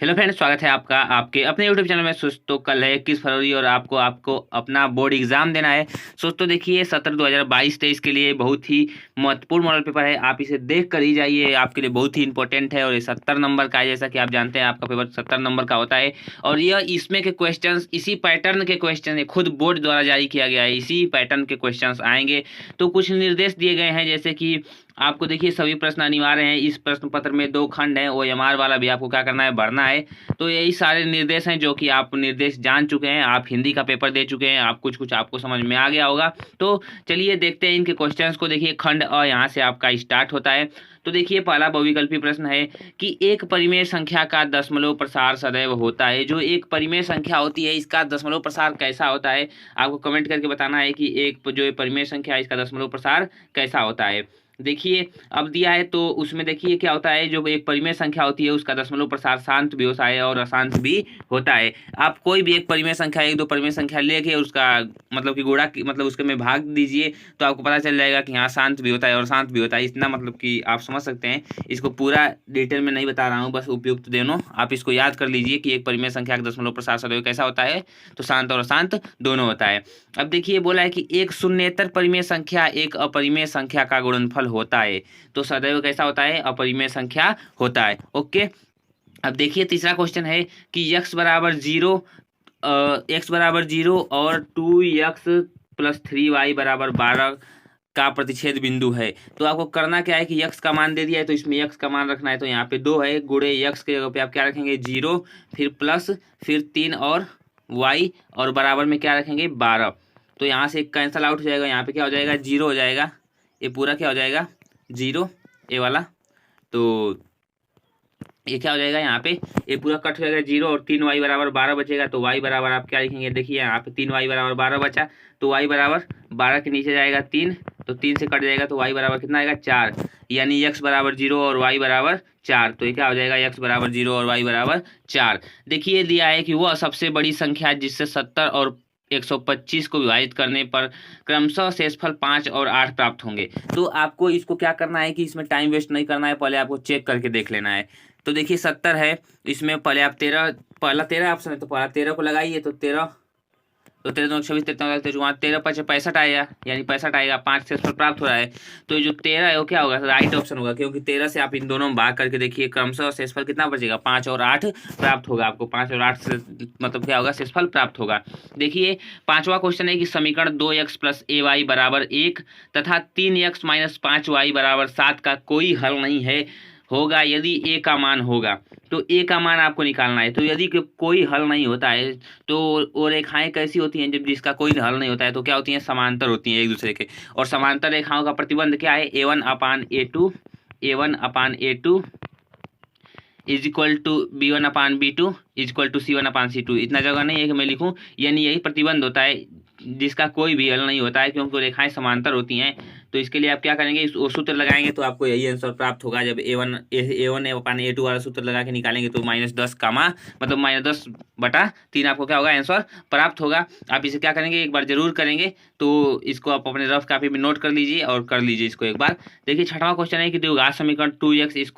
Hello friends, स्वागत है आपका आपके अपने यूट्यूब चैनल में। तो कल है 21 फरवरी और आपको आपको अपना बोर्ड एग्जाम देना है। तो देखिए सत्र 2022-23 के लिए बहुत ही महत्वपूर्ण मॉडल पेपर है। आप इसे देख कर ही जाइए, आपके लिए बहुत ही इंपॉर्टेंट है। और ये 70 नंबर का है, जैसा कि आप जानते हैं आपका पेपर 70 नंबर का होता है। और यह इसमें के क्वेश्चन इसी पैटर्न के क्वेश्चन है, खुद बोर्ड द्वारा जारी किया गया है, इसी पैटर्न के क्वेश्चन आएंगे। तो कुछ निर्देश दिए गए हैं, जैसे कि आपको देखिए सभी प्रश्न अनिवार्य हैं। इस प्रश्न पत्र में 2 खंड हैं, OMR वाला भी आपको क्या करना है, भरना है। तो यही सारे निर्देश हैं जो कि आप निर्देश जान चुके हैं। आप हिंदी का पेपर दे चुके हैं, आप कुछ आपको समझ में आ गया होगा। तो चलिए देखते हैं इनके क्वेश्चंस को। देखिए खंड अ यहाँ से आपका स्टार्ट होता है। तो देखिए पहला बहुविकल्पी प्रश्न है कि एक परिमेय संख्या का दशमलव प्रसार सदैव होता है। जो एक परिमेय संख्या होती है, इसका दशमलव प्रसार कैसा होता है, आपको कमेंट करके बताना है कि एक जो परिमेय संख्या है, इसका दशमलव प्रसार कैसा होता है। देखिए अब दिया है तो उसमें देखिए क्या होता है, जो एक परिमेय संख्या होती है उसका दशमलव प्रसार शांत भी होता है और अशांत भी होता है। आप कोई भी एक परिमेय संख्या, एक दो परिमेय संख्या लेके उसका मतलब कि गुणा मतलब उसके में भाग दीजिए, तो आपको पता चल जाएगा कि हाँ शांत भी होता है और शांत भी होता है। इतना मतलब कि आप समझ सकते हैं। इसको पूरा डिटेल में नहीं बता रहा हूँ, बस उपयुक्त दोनों आप इसको याद कर लीजिए कि एक परिमेय संख्या का दशमलव प्रसार सदैव कैसा होता है, तो शांत और अशांत दोनों होता है। अब देखिए बोला है कि एक शून्येतर परिमेय संख्या एक अपरिमेय संख्या का गुणनफल होता है। तो सदैव कैसा होता है, अपरिमेय संख्या होता है। ओके, अब देखिए तीसरा क्वेश्चन है कि x बराबर 0 और 2x+3y बराबर 12 का प्रतिच्छेद बिंदु है। तो आपको करना क्या है कि x का मान दे दिया है, तो इसमें x का मान रखना है। तो यहाँ पे 2 है, गुणे x के जगह पे आप क्या रखेंगे, 0, फिर प्लस, फिर 3 और y, और बराबर में क्या रखेंगे, 12। तो यहाँ से कैंसल आउट हो जाएगा, यहाँ पे क्या हो जाएगा, 0 हो जाएगा। ये पूरा क्या हो जाएगा, 0, ये वाला। तो ये क्या हो जाएगा, यहाँ पे ये पूरा कट हो जाएगा, 0 और 3y बराबर 12 बचेगा। तो y बराबर आप क्या लिखेंगे, देखिए यहाँ पे 3y बराबर 12 बचा, तो y बराबर 12 के नीचे जाएगा 3, तो 3 से कट जाएगा, तो y बराबर कितना आएगा, 4। यानी x बराबर 0 और y बराबर 4। तो ये क्या हो जाएगा, x बराबर 0 और y बराबर 4। देखिए दिया है कि वह सबसे बड़ी संख्या जिससे 70 और 125 को विभाजित करने पर क्रमशः शेषफल 5 और 8 प्राप्त होंगे। तो आपको इसको क्या करना है कि इसमें टाइम वेस्ट नहीं करना है, पहले आपको चेक करके देख लेना है। तो देखिए 70 है, इसमें पहले आप 13, पहला 13 ऑप्शन है, तो पहला 13 को लगाइए। तो 13, तो 13 2 26, 13 13 5 65 आएगा, यानी 65 आएगा, 5 शेषफल प्राप्त हो रहा है। तो ये जो 13 है वो क्या होगा, राइट ऑप्शन होगा, क्योंकि 13 से आप इन दोनों में भाग करके देखिए क्रमशः शेषफल कितना बचेगा, 5 और 8 प्राप्त होगा। आपको 5 और 8 से मतलब क्या होगा, शेषफल प्राप्त होगा। देखिए पांचवा क्वेश्चन है कि समीकरण 2x + ay बराबर 1 तथा 3x - 5y बराबर 7 का कोई हल नहीं है होगा यदि a का मान होगा। तो a का मान आपको निकालना है। तो यदि कोई हल नहीं होता है, तो वो रेखाएं कैसी होती हैं, जब जिसका कोई हल नहीं होता है तो क्या होती हैं, समांतर होती हैं एक दूसरे के। और समांतर रेखाओं का प्रतिबंध क्या है, a1/a2 is equal to b1/b2 is equal to c1/c2। इतना जगह नहीं है कि मैं लिखूं, यानी यही प्रतिबंध होता है जिसका कोई भी हल नहीं होता है, क्योंकि रेखाएं समांतर होती हैं। तो इसके लिए आप क्या करेंगे, वो सूत्र लगाएंगे तो आपको यही आंसर प्राप्त होगा। जब a1/a2 वाला सूत्र लगा के निकालेंगे तो -10 मतलब -10/3 आपको क्या होगा, आंसर प्राप्त होगा। आप इसे क्या करेंगे, एक बार जरूर करेंगे। तो इसको आप अपने रफ कॉपी में नोट कर लीजिए और कर लीजिए इसको एक बार। देखिए छठवां क्वेश्चन है कि द्विघात समीकरण 2x² -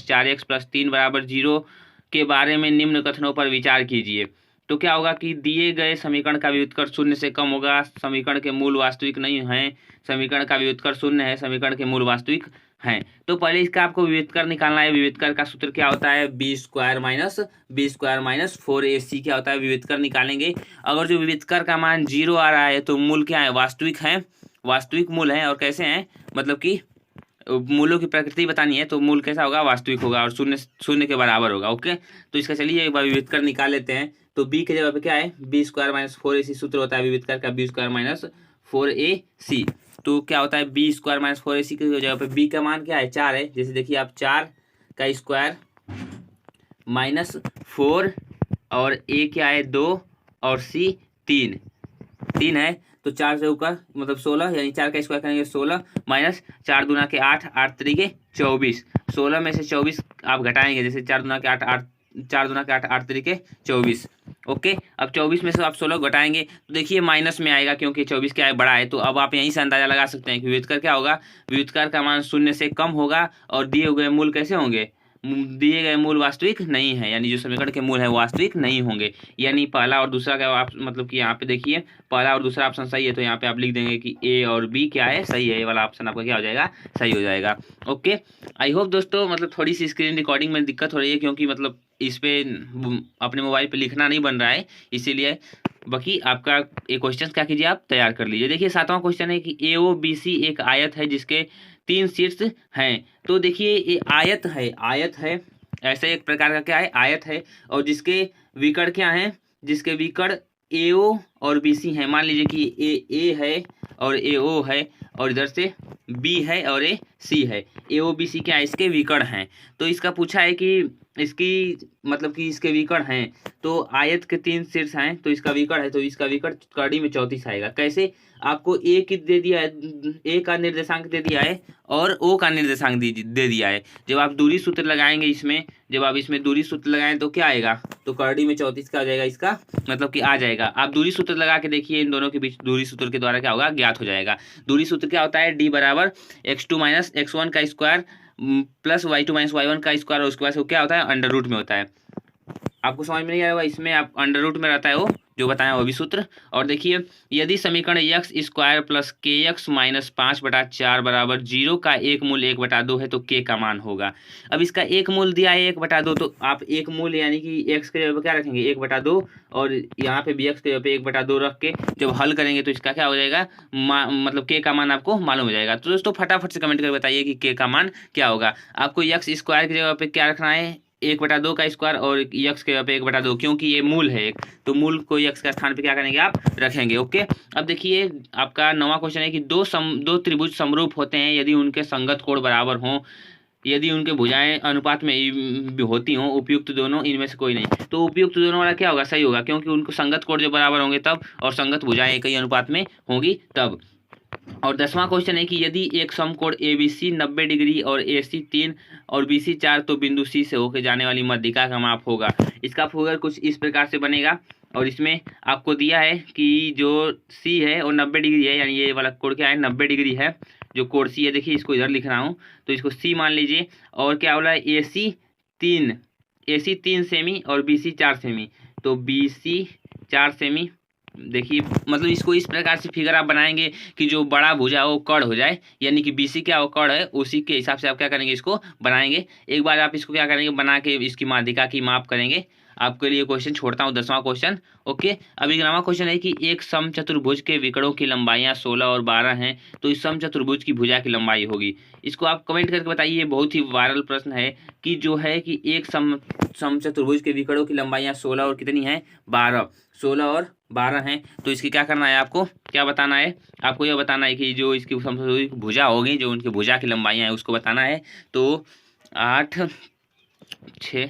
4x + 3 बराबर 0 के बारे में निम्न कथनों पर विचार कीजिए। तो क्या होगा कि दिए गए समीकरण का व्युत्क्रम 0 से कम होगा, समीकरण के मूल वास्तविक नहीं हैं, समीकरण का व्युत्क्रम 0 है, समीकरण के मूल वास्तविक हैं। तो पहले इसका आपको व्युत्क्रम निकालना है। व्युत्क्रम का सूत्र क्या होता है, b² - 4ac क्या होता है, व्युत्क्रम निकालेंगे। अगर जो व्युत्क्रम का मान 0 आ रहा है तो मूल क्या है, वास्तविक है, वास्तविक मूल है। और कैसे हैं, मतलब कि मूलों की प्रकृति बतानी है, तो मूल कैसा होगा, वास्तविक होगा और शून्य के बराबर होगा। ओके, तो इसका चलिए एक बार व्युत्क्रम निकाल लेते हैं। तो b के जगह पे क्या है, b² - 4ac सूत्र होता है व्युत्क्रम का, b² - 4ac। तो क्या होता है, b² - 4ac की जगह पे b का मान क्या है, 4 है। जैसे देखिए आप 4 का स्क्वायर -4 और a क्या है, 2 और c 3 है। तो 4 से ऊपर मतलब 16, यानी 4 का स्क्वायर करेंगे 16 माइनस 4 दूना के 8, 8 तरीके 24। 16 में से 24 आप घटाएंगे, जैसे 4 दूना के 8, 4 दूना के 8, 8 तरीके 24। ओके, अब 24 में से आप 16 घटाएंगे तो देखिए माइनस में आएगा, क्योंकि 24 क्या है, बड़ा है। तो अब आप यहीं से अंदाजा लगा सकते हैं कि व्युत्क्रम क्या होगा, व्युत्क्रम का मान 0 से कम होगा और दिए हुए मूल कैसे होंगे, दिए गए मूल वास्तविक नहीं है, यानी जो समीकरण के मूल है वास्तविक नहीं होंगे। यानी पहला और दूसरा का आप मतलब कि यहाँ पे देखिए पहला और दूसरा ऑप्शन सही है, तो यहाँ पे आप लिख देंगे कि ए और बी क्या है, सही है। ये वाला ऑप्शन आपका क्या हो जाएगा, सही हो जाएगा। ओके, आई होप दोस्तों मतलब थोड़ी सी स्क्रीन रिकॉर्डिंग में दिक्कत हो रही है, क्योंकि मतलब इस पे अपने मोबाइल पे लिखना नहीं बन रहा है, इसीलिए। बाकी आपका ये क्वेश्चन क्या कीजिए, आप तैयार कर लीजिए। देखिए 7वां क्वेश्चन है कि AOBC एक आयत है जिसके 3 शीर्ष हैं। तो देखिए ये आयत है ऐसे एक प्रकार का क्या है, आयत है, और जिसके विकर्ण क्या है, जिसके विकर्ण AO और BC है। मान लीजिए कि ए है और AO है, और इधर से B है और ये C है। AOBC क्या है, इसके विकर्ण हैं। तो इसका पूछा है कि इसकी मतलब कि इसके विकर्ण हैं, तो आयत के 3 शीर्ष हैं, तो इसका विकर्ण है, तो इसका विकर्ण कड़ी में 34 आएगा। कैसे, आपको ए की दे दिया है, ए का निर्देशांक दे दिया है और ओ का निर्देशांक दे दिया है। जब आप दूरी सूत्र लगाएंगे इसमें, जब आप इसमें दूरी सूत्र लगाएं तो क्या आएगा, तो कड़ी में 34 का आ जाएगा, इसका मतलब कि आ जाएगा। आप दूरी सूत्र लगा के देखिए, इन दोनों के बीच दूरी सूत्र के द्वारा क्या होगा, ज्ञात हो जाएगा। दूरी सूत्र क्या होता है, डी बराबर x2 माइनस x1 का square plus y2 minus y1 का स्क्वायर, और उसके बाद क्या होता है, अंडर रूट में होता है। आपको समझ में नहीं आएगा, इसमें आप अंडर रूट में रहता है वो जो बताया वो भी सूत्र। और देखिए यदि समीकरण x square plus kx minus 5/4 बराबर 0 का एक मूल 1/2 है तो k का मान होगा। अब इसका एक मूल दिया है 1/2, तो आप एक मूल यानी कि x के जगह पे क्या रखेंगे 1/2, और यहाँ पे भी x के जगह पे 1/2 रख के जब हल करेंगे तो इसका क्या हो जाएगा, मतलब k का मान आपको मालूम हो जाएगा। तो दोस्तों फटाफट से कमेंट करके बताइए कि k का मान क्या होगा। आपको x स्क्वायर की जगह पे क्या रखना है, 1/2 का स्क्वायर, और यक्स के जगह पे 1/2, क्योंकि ये मूल है एक, तो मूल को यक्स का स्थान पे क्या करेंगे आप रखेंगे। ओके, अब देखिए आपका 9वां क्वेश्चन है कि दो त्रिभुज समरूप होते हैं यदि उनके संगत कोण बराबर हों, यदि उनके भुजाएं अनुपात में होती हों, उपयुक्त दोनों इनमें से कोई नहीं। तो उपयुक्त दोनों वाला क्या होगा, सही होगा, क्योंकि उनको संगत कोण जब बराबर होंगे तब, और संगत भुजाएं एक ही अनुपात में होंगी तब। और 10वां क्वेश्चन है कि यदि एक समकोण ABC 90 डिग्री और AC 3 और BC 4 तो बिंदु C से होकर जाने वाली मध्यिका का माप होगा। इसका फिगर कुछ इस प्रकार से बनेगा, और इसमें आपको दिया है कि जो C है वो 90 डिग्री है, यानी ये वाला कोण क्या है 90 डिग्री है, जो कोण C है। देखिए इसको इधर लिख रहा हूँ, तो इसको C मान लीजिए, और क्या बोला है AC 3 सेमी और BC 4 सेमी, तो BC 4 सेमी। देखिए मतलब इसको इस प्रकार से फिगर आप बनाएंगे कि जो बड़ा भुजा वो कड़ हो जाए, यानी कि BC क्या वो कड़ है, उसी के हिसाब से आप क्या करेंगे, इसको बनाएंगे। एक बार आप इसको क्या करेंगे, बना के इसकी माध्यिका की माप करेंगे। आपके लिए क्वेश्चन छोड़ता हूँ 10वां क्वेश्चन। ओके, अब 11वां क्वेश्चन है कि एक समचतुर्भुज के विकर्णों की लंबाइयाँ 16 और 12 हैं, तो इस समचतुर्भुज की भुजा की लंबाई होगी। इसको आप कमेंट करके बताइए, बहुत ही वायरल प्रश्न है कि जो है कि एक समचतुर्भुज के विकर्णों की लंबाइयाँ 16 और कितनी हैं 12, 16 और 12 हैं। तो इसकी क्या करना है, आपको क्या बताना है, आपको यह बताना है कि जो इसकी समचतुर्भुज भुजा होगी, जो उनकी भुजा की लंबाइयाँ हैं उसको बताना है। तो 8 6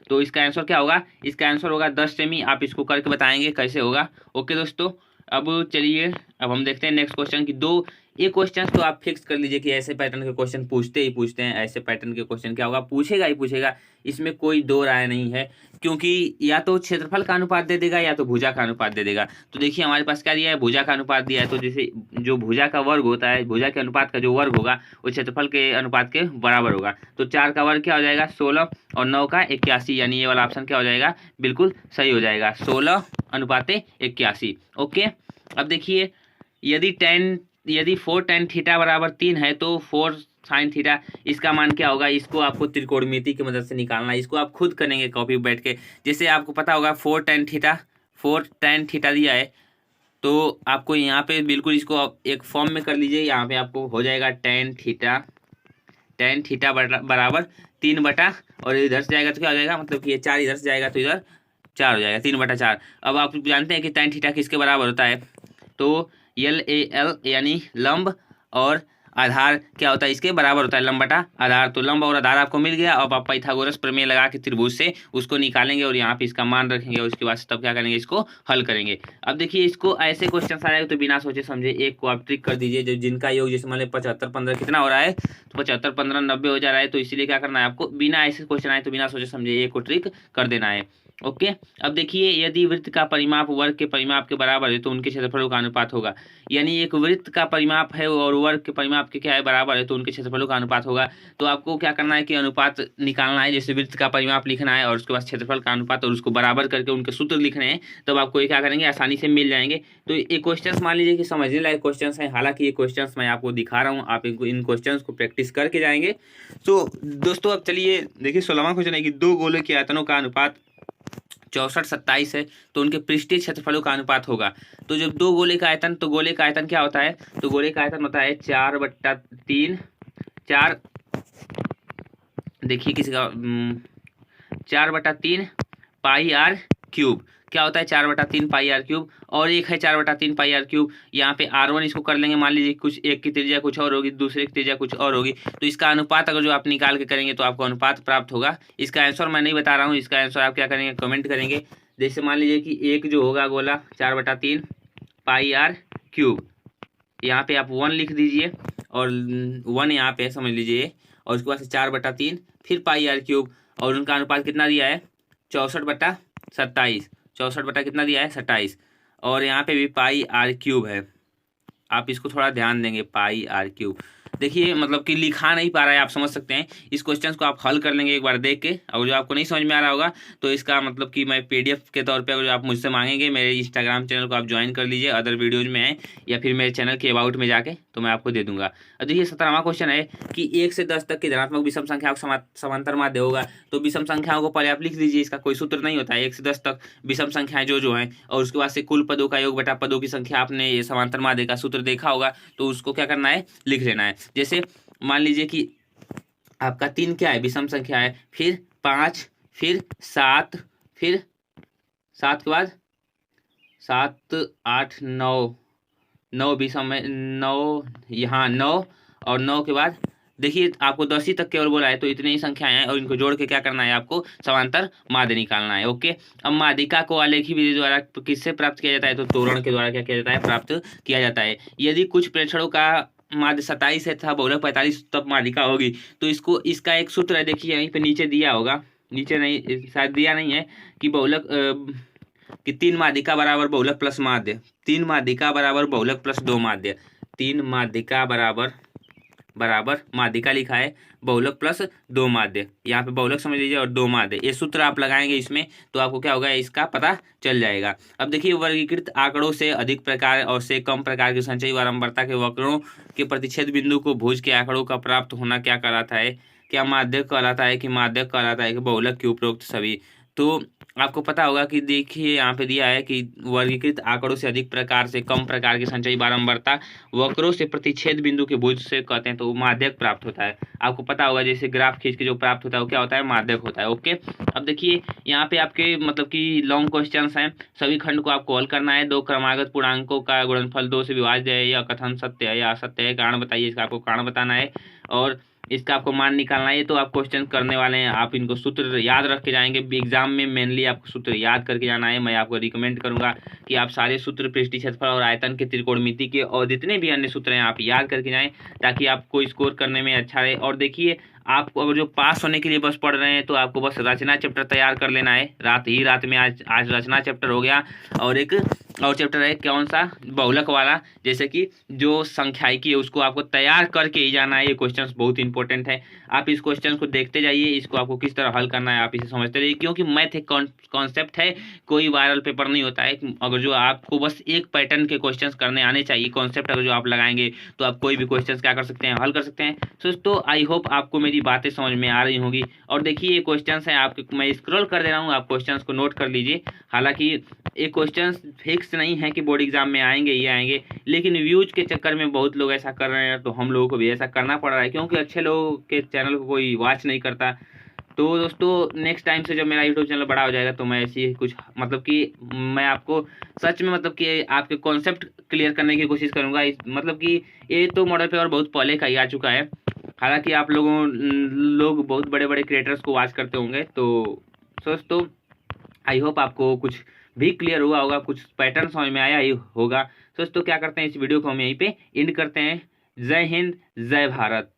तो इसका आंसर क्या होगा, इसका आंसर होगा 10 सेमी। आप इसको करके बताएंगे कैसे होगा। ओके दोस्तों, अब चलिए अब हम देखते हैं नेक्स्ट क्वेश्चन की। दो ये क्वेश्चन तो आप फिक्स कर लीजिए कि ऐसे पैटर्न के क्वेश्चन पूछते ही पूछते हैं, ऐसे पैटर्न के क्वेश्चन क्या होगा, पूछेगा ही पूछेगा, इसमें कोई दो राय नहीं है, क्योंकि या तो क्षेत्रफल का अनुपात दे देगा या तो भुजा का अनुपात दे देगा। तो देखिए हमारे पास क्या दिया है, भुजा का अनुपात दिया है, तो जैसे जो भुजा का वर्ग होता है, भुजा के अनुपात का जो वर्ग होगा वो क्षेत्रफल के अनुपात के बराबर होगा। तो 4 का वर्ग क्या हो जाएगा 16, और 9 का 81, यानी ये वाला ऑप्शन क्या हो जाएगा, बिल्कुल सही हो जाएगा, 16:81। ओके, अब देखिए यदि 4 tan थीटा बराबर 3 है तो 4 sin थीटा, इसका मान क्या होगा, इसको आपको त्रिकोणमिति की मदद से निकालना है। इसको आप खुद करेंगे कॉपी बैठ के। जैसे आपको पता होगा 4 tan थीटा दिया है, तो आपको यहाँ पे बिल्कुल इसको एक फॉर्म में कर लीजिए। यहाँ पे आपको हो जाएगा tan थीटा बराबर 3 और इधर से जाएगा तो क्या हो जाएगा, मतलब कि ये 4 इधर से जाएगा तो इधर 4 हो जाएगा, 3/4। अब आप जानते हैं कि tan थीटा किसके बराबर होता है, तो LAL यानी लंब और आधार क्या होता है, इसके बराबर होता है, लंब बटा आधार। तो लंब और आधार आपको मिल गया। अब आप पाइथागोरस प्रमेय लगा के त्रिभुज से उसको निकालेंगे और यहाँ पे इसका मान रखेंगे, और उसके बाद तब क्या करेंगे, इसको हल करेंगे। अब देखिए इसको ऐसे क्वेश्चन आ जाएगा तो बिना सोचे समझे एक को आप ट्रिक कर दीजिए, जो जिनका योग जैसे मान लीजिए 75 15 कितना हो रहा है, तो 75 15 90 हो जा रहा है। तो इसीलिए क्या करना है आपको, बिना ऐसे क्वेश्चन आए तो बिना सोचे समझे एक को ट्रिक कर देना है। ओके। अब देखिए, यदि वृत्त का परिमाप वर्ग के परिमाप के बराबर है तो उनके क्षेत्रफलों का अनुपात होगा। यानी एक वृत्त का परिमाप है और वर्ग के परिमाप के क्या है, बराबर है, तो उनके क्षेत्रफलों का अनुपात होगा। तो आपको क्या करना है कि अनुपात निकालना है। जैसे वृत्त का परिमाप लिखना है और उसके बाद क्षेत्रफल का अनुपात और उसको बराबर करके उनके सूत्र लिखने हैं, तब आपको ये क्या करेंगे, आसानी से मिल जाएंगे। तो ये क्वेश्चन मान लीजिए कि समझने लायक क्वेश्चन है। हालांकि ये क्वेश्चन मैं आपको दिखा रहा हूँ, आप इन क्वेश्चन को प्रैक्टिस करके जाएंगे। तो दोस्तों अब चलिए देखिए, 16वां क्वेश्चन है कि दो गोलों के आयतनों का अनुपात 64-27 है, तो उनके पृष्ठीय क्षेत्रफलों का अनुपात होगा। तो जब दो गोले का आयतन, तो गोले का आयतन क्या होता है, तो गोले का आयतन होता है 4/3 4, देखिए किसी का 4/3 पाई आर क्यूब। क्या होता है 4/3 पाई आर क्यूब, और एक है 4/3 पाई आर क्यूब। यहाँ पे R1 इसको कर लेंगे, मान लीजिए कुछ एक की त्रिज्या कुछ और होगी, दूसरे की त्रिज्या कुछ और होगी, तो इसका अनुपात अगर जो आप निकाल के करेंगे तो आपको अनुपात प्राप्त होगा। इसका आंसर मैं नहीं बता रहा हूँ, इसका आंसर आप क्या करेंगे, कमेंट करेंगे। जैसे मान लीजिए कि एक जो होगा गोला 4/3 पाई आर क्यूब, यहाँ पे आप 1 लिख दीजिए और 1 यहाँ पे समझ लीजिए, और उसके बाद से 4/3 फिर पाई आर क्यूब, और उनका अनुपात कितना दिया है 64/27। 64 बटा कितना दिया है 27, और यहाँ पे भी पाई आर क्यूब है। आप इसको थोड़ा ध्यान देंगे, पाई आर क्यूब। देखिए मतलब कि लिखा नहीं पा रहा है, आप समझ सकते हैं। इस क्वेश्चन को आप हल कर लेंगे एक बार देख के, और जो आपको नहीं समझ में आ रहा होगा तो इसका मतलब कि मैं PDF के तौर पे अगर आप मुझसे मांगेंगे, मेरे इंस्टाग्राम चैनल को आप ज्वाइन कर लीजिए, अदर वीडियोज में है, या फिर मेरे चैनल के अबाउट में जाके तो मैं आपको दे दूंगा। अब देखिए 17वां क्वेश्चन है कि 1 से 10 तक की धनात्मक विषम संख्याओं का समांतर माध्य होगा। तो विषम संख्याओं को पहले आप लिख लीजिए, इसका कोई सूत्र नहीं होता है। 1 से 10 तक विषम संख्याएं जो हैं, और उसके बाद से कुल पदों का योग बटा पदों की संख्या, आपने ये समांतर माध्य का सूत्र देखा होगा, तो उसको क्या करना है, लिख लेना है। जैसे मान लीजिए कि आपका 3 क्या है, विषम संख्या है, फिर 5, फिर 7, फिर 7 के बाद 7 8 9 9 विषम है, 9 यहाँ 9, और 9 के बाद देखिए आपको 10 ही तक केवल बोला है, तो इतनी ही संख्याएं हैं और इनको जोड़ के क्या करना है, आपको समांतर माध्य निकालना है। ओके। अब माध्यिका को आलेखी विधि द्वारा किससे प्राप्त किया जाता है, तो तोरण के द्वारा क्या किया जाता है, प्राप्त किया जाता है। यदि कुछ प्रेक्षणों का माध्य 27 है तथा बहुलक 45, तब माध्यिका होगी। तो इसका एक सूत्र है, देखिए यहीं पे नीचे दिया होगा, नीचे नहीं शायद दिया नहीं है, कि बहुलक कि 3 माध्यिका बराबर बहुलक प्लस माध्य, 3 माध्यिका बराबर बहुलक प्लस 2 माध्य, 3 माध्यिका बराबर माध्यिका लिखा है, बहुलक प्लस 2 माध्य, यहाँ पे बहुलक समझ लीजिए और 2 माध्य। ये सूत्र आप लगाएंगे इसमें, तो आपको क्या होगा, इसका पता चल जाएगा। अब देखिए, वर्गीकृत आंकड़ों से अधिक प्रकार और से कम प्रकार की संचयी बारंबारता के वक्रों के प्रतिच्छेद बिंदु को भुज के आंकड़ों का प्राप्त होना क्या कहलाता है, क्या माध्यक कहलाता है, कि माध्यक कहलाता है, कि बहुलक के उपरोक्त सभी। तो आपको पता होगा कि देखिए यहाँ पे दिया है कि वर्गीकृत आंकड़ों से अधिक प्रकार से कम प्रकार की संचयी बारंबारता वक्रों से प्रतिच्छेद बिंदु के भुज से कहते हैं, तो वो माध्यक प्राप्त होता है। आपको पता होगा जैसे ग्राफ खींच के जो प्राप्त होता है वो क्या होता है, माध्यक होता है। ओके। अब देखिए यहाँ पे आपके मतलब कि लॉन्ग क्वेश्चंस हैं, सभी खंड को आपको हल करना है। 2 क्रमागत पूर्णांकों का गुणनफल 2 से विभाज्य है, यह कथन सत्य है या असत्य है, कारण बताइए, इसका आपको कारण बताना है, और इसका आपको मान निकालना है। तो आप क्वेश्चन करने वाले हैं, आप इनको सूत्र याद रख के जाएंगे एग्जाम में, मेनली आपको सूत्र याद करके जाना है। मैं आपको रिकमेंड करूंगा कि आप सारे सूत्र पृष्ठीय क्षेत्रफल और आयतन के, त्रिकोणमिति के और जितने भी अन्य सूत्र हैं आप याद करके जाएं, ताकि आपको स्कोर करने में अच्छा रहे। और देखिए, आपको अगर जो पास होने के लिए बस पढ़ रहे हैं तो आपको बस रचना चैप्टर तैयार कर लेना है। रात में आज रचना चैप्टर हो गया, और एक और चैप्टर है कौन सा, बहुलक वाला, जैसे कि जो संख्यायिकी है उसको आपको तैयार करके ही जाना है। ये क्वेश्चंस बहुत इंपॉर्टेंट है, आप इस क्वेश्चन को देखते जाइए, इसको आपको किस तरह हल करना है आप इसे समझते रहिए, क्योंकि मैथ एक कॉन्सेप्ट है, कोई वायरल पेपर नहीं होता है। अगर जो आपको बस एक पैटर्न के क्वेश्चंस करने आने चाहिए, कॉन्सेप्ट अगर जो आप लगाएंगे तो आप कोई भी क्वेश्चंस क्या कर सकते हैं, हल कर सकते हैं। दोस्तों आई होप आपको मेरी बातें समझ में आ रही होंगी। और देखिए ये क्वेश्चंस हैं आपके, मैं स्क्रॉल कर दे रहा हूँ, आप क्वेश्चंस को नोट कर लीजिए। हालांकि ये क्वेश्चंस फिक्स नहीं है कि बोर्ड एग्जाम में आएंगे ही आएंगे, लेकिन व्यूज के चक्कर में बहुत लोग ऐसा कर रहे हैं, तो हम लोगों को भी ऐसा करना पड़ रहा है, क्योंकि अच्छे लोगों के चैनल को कोई वॉच नहीं करता। तो दोस्तों नेक्स्ट टाइम से जब मेरा यूट्यूब चैनल बड़ा हो जाएगा तो मैं ऐसी कुछ मतलब कि मैं आपको सच में मतलब कि आपके कॉन्सेप्ट क्लियर करने की कोशिश करूंगा। मतलब कि ये तो मॉडल पेपर बहुत पहले का ही आ चुका है, हालांकि आप लोग बहुत बड़े बड़े क्रिएटर्स को वॉच करते होंगे। तो दोस्तों आई होप आपको कुछ भी क्लियर हुआ होगा, कुछ पैटर्न समझ में आया ही होगा। दोस्तों क्या करते हैं, इस वीडियो को हम यहीं पे एंड करते हैं। जय हिंद, जय भारत।